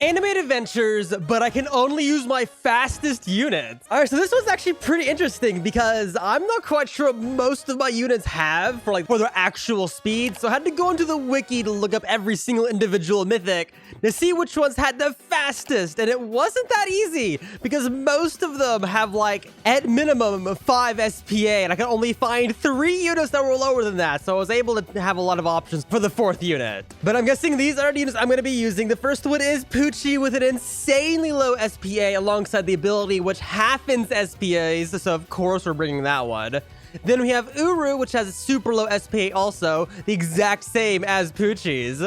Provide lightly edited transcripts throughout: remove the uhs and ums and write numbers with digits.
Animate adventures, but I can only use my fastest units. All right, so this was actually pretty interesting because I'm not quite sure what most of my units have for their actual speed. So I had to go into the wiki to look up every single individual mythic to see which ones had the fastest. And it wasn't that easy because most of them have at minimum 5 SPA, and I could only find 3 units that were lower than that. So I was able to have a lot of options for the 4th unit. But I'm guessing these are the units I'm going to be using. The first one is Poochie with an insanely low SPA alongside the ability which halfens SPAs, so of course we're bringing that one. Then we have Uru, which has a super low SPA also, the exact same as Poochie's.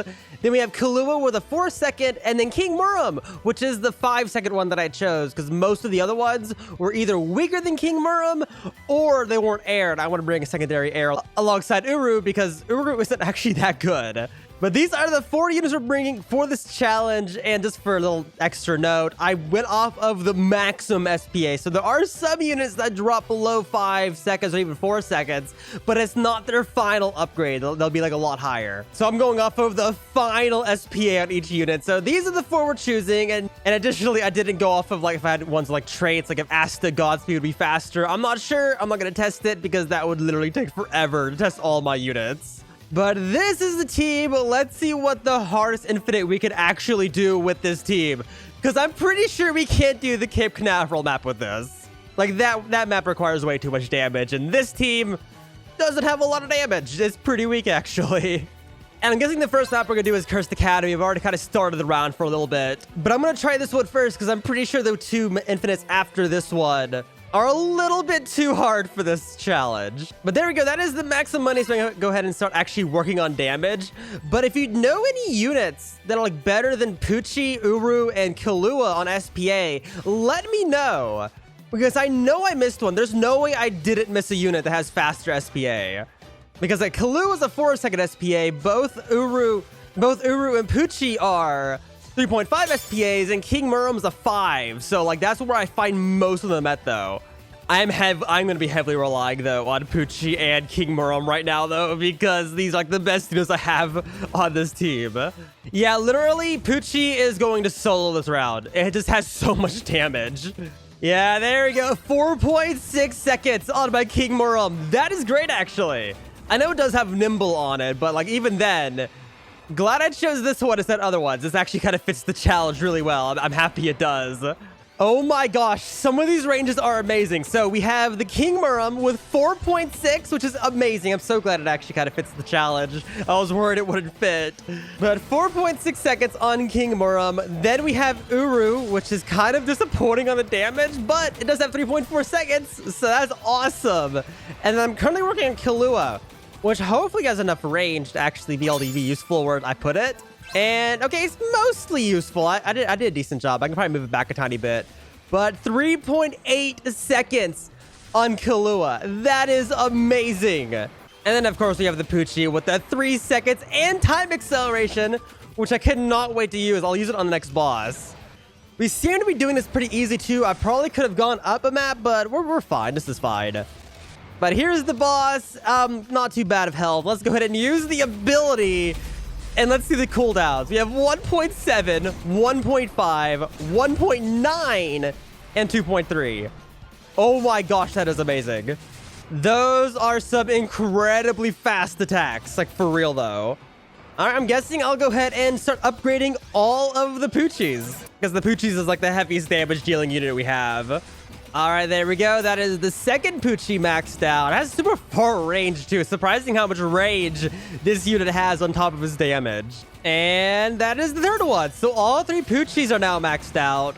Then we have Kahlua with a 4-second, and then King Murum, which is the 5-second one that I chose, because most of the other ones were either weaker than King Murum, or they weren't aired. I want to bring a secondary air alongside Uru, because Uru isn't actually that good. But these are the 4 units we're bringing for this challenge, and just for a little extra note, I went off of the maximum SPA. So there are some units that drop below 5 seconds or even 4 seconds, but it's not their final upgrade. They'll be a lot higher. So I'm going off of the final SPA on each unit. So these are the 4 we're choosing, and additionally, I didn't go off of if I had ones traits, if Asta Godspeed would be faster. I'm not sure. I'm not going to test it because that would literally take forever to test all my units. But this is the team. Let's see what the hardest infinite we could actually do with this team. Because I'm pretty sure we can't do the Cape Canaveral map with this. That map requires way too much damage. And this team doesn't have a lot of damage. It's pretty weak, actually. And I'm guessing the first map we're going to do is Cursed Academy. I've already kind of started the round for a little bit. But I'm going to try this one first because I'm pretty sure the 2 infinites after this one are a little bit too hard for this challenge. But there we go. That is the maximum money, so I'm going to go ahead and start actually working on damage. But if you know any units that are better than Poochie, Uru, and Kahlua on SPA, let me know. Because I know I missed one. There's no way I didn't miss a unit that has faster SPA. Because Kahlua is a 4-second SPA. Both Uru and Poochie are 3.5 SPAs, and King Murum's a 5. So, that's where I find most of them at, though. I'm going to be heavily relying, though, on Poochie and King Murum right now, though, because these are the best units I have on this team. Yeah, literally, Poochie is going to solo this round. It just has so much damage. Yeah, there we go. 4.6 seconds on my King Murum. That is great, actually. I know it does have Nimble on it, but, even then, glad I chose this one instead of other ones. This actually kind of fits the challenge really well. I'm happy it does. Oh my gosh, some of these ranges are amazing. So we have the King Murum with 4.6, which is amazing. I'm so glad it actually kind of fits the challenge. I was worried it wouldn't fit. But 4.6 seconds on King Murum. Then we have Uru, which is kind of disappointing on the damage, but it does have 3.4 seconds. So that's awesome. And then I'm currently working on Kahlua, which hopefully has enough range to actually be able to be useful where I put it. And okay, it's mostly useful. I did a decent job. I can probably move it back a tiny bit. But 3.8 seconds on Kahlua. That is amazing. And then, of course, we have the Poochie with the 3 seconds and time acceleration, which I cannot wait to use. I'll use it on the next boss. We seem to be doing this pretty easy, too. I probably could have gone up a map, but we're fine. This is fine. But here's the boss. Not too bad of health. Let's go ahead and use the ability. And let's see the cooldowns. We have 1.7, 1.5, 1.9, and 2.3. Oh my gosh, that is amazing. Those are some incredibly fast attacks. For real, though. All right, I'm guessing I'll go ahead and start upgrading all of the Poochies. Because the Poochies is the heaviest damage dealing unit we have. All right, there we go. That is the second Poochie maxed out. It has super far range, too. It's surprising how much range this unit has on top of his damage. And that is the third one. So all 3 Poochies are now maxed out.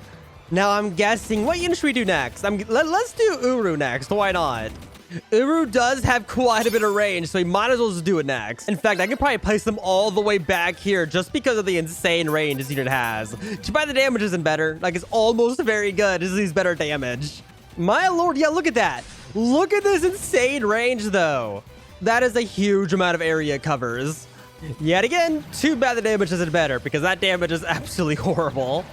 Now, I'm guessing, what unit should we do next? Let's do Uru next. Why not? Uru does have quite a bit of range, so we might as well just do it next. In fact, I could probably place them all the way back here just because of the insane range this unit has. Too bad the damage isn't better. It's almost very good. This is better damage. My lord, yeah, look at that. Look at this insane range, though. That is a huge amount of area it covers. Yet again, too bad the damage isn't better, because that damage is absolutely horrible.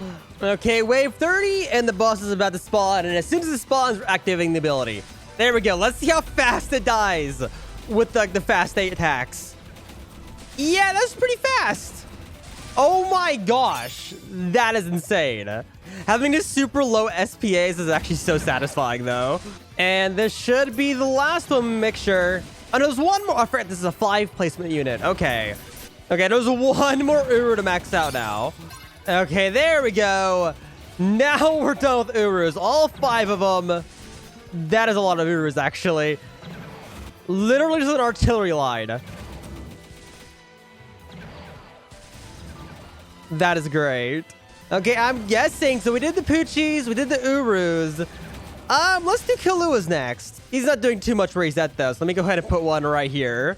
Okay, wave 30, and the boss is about to spawn, and as soon as it spawns, we're activating the ability. There we go. Let's see how fast it dies with the fast 8 attacks. Yeah, that's pretty fast. Oh my gosh, that is insane. Having a super low SPAs is actually so satisfying though. And this should be the last one, make sure. Oh, there's one more. I forgot this is a 5 placement unit. Okay. Okay, there's one more Uru to max out now. Okay, there we go. Now we're done with Urus. All 5 of them. That is a lot of Urus, actually. Literally just an artillery line. That is great. Okay, I'm guessing. So we did the Poochies, we did the Urus. Let's do Kaluas next. He's not doing too much reset though, so let me go ahead and put one right here.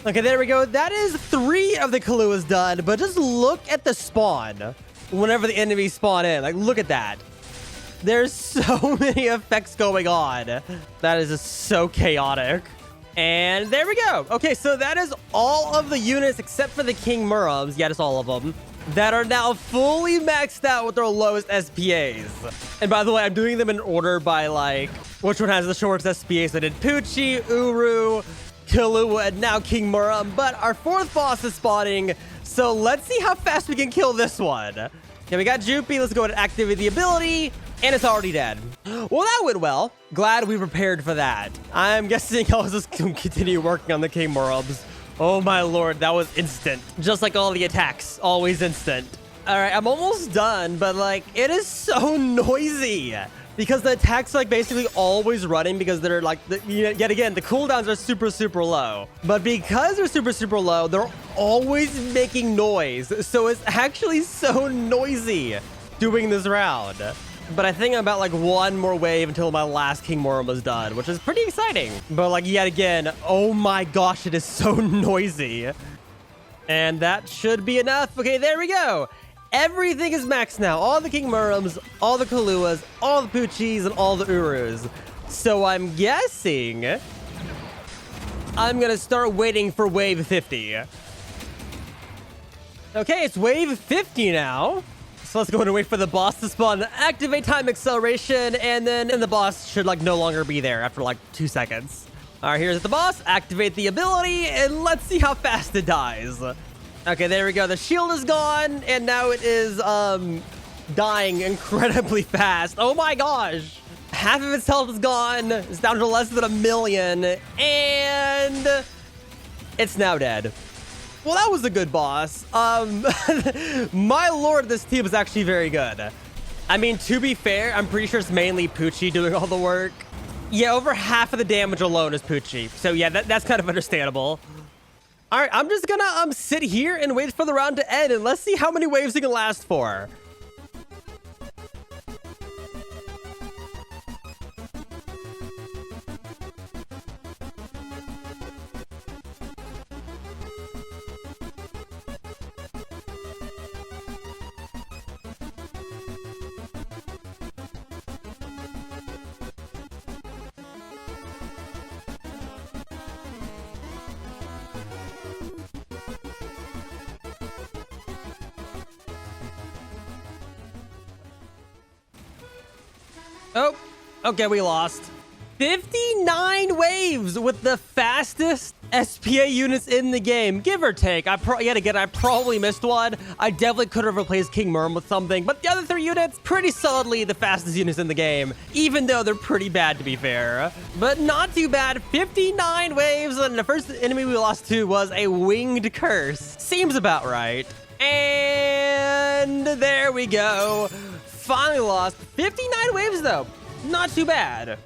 Okay, there we go. That is 3 of the Kaluas done, but just look at the spawn whenever the enemies spawn in. Like, look at that. There's so many effects going on. That is just so chaotic. And there we go. Okay, so that is all of the units except for the King Murums. Yeah, that's all of them. That are now fully maxed out with their lowest SPAs. And by the way, I'm doing them in order by like, which one has the shortest SPAs. So I did Poochie, Uru, Killua, and now King Murum. But our 4th boss is spawning. So let's see how fast we can kill this one. Okay, we got Jupy. Let's go ahead and activate the ability. And it's already dead. Well, that went well. Glad we prepared for that. I'm guessing I'll just continue working on the King Murums. Oh my lord, that was instant. Just like all the attacks, always instant. All right, I'm almost done, but like, it is so noisy. Because the attacks like basically always running because they're like, yet again, the cooldowns are super, super low. But because they're super, super low, they're always making noise. So it's actually so noisy doing this round. But I think I'm about like 1 more wave until my last King Murum was done, which is pretty exciting. But like yet again, oh my gosh, it is so noisy. And that should be enough. Okay, there we go. Everything is maxed now. All the King Murums, all the Kaluas, all the Poochies, and all the Urus. So I'm guessing I'm gonna start waiting for wave 50. Okay, it's wave 50 now. So let's go ahead and wait for the boss to spawn, activate time acceleration, and then the boss should like no longer be there after like 2 seconds. All right, here's the boss. Activate the ability, and let's see how fast it dies. Okay, there we go. The shield is gone, and now it is dying incredibly fast. Oh my gosh. Half of its health is gone. It's down to less than 1 million, and it's now dead. Well, that was a good boss. My lord, this team is actually very good. I mean, to be fair, I'm pretty sure it's mainly Poochie doing all the work. Yeah, over half of the damage alone is Poochie. So yeah, that's kind of understandable. All right, I'm just gonna sit here and wait for the round to end, and let's see how many waves it can last for. Oh, okay, we lost. 59 waves with the fastest SPA units in the game, give or take. Yet again, I probably missed one. I definitely could have replaced King Murum with something, but the other 3 units, pretty solidly the fastest units in the game, even though they're pretty bad to be fair. But not too bad, 59 waves, and the first enemy we lost to was a winged curse. Seems about right. And there we go. Finally lost. 59 waves though, not too bad.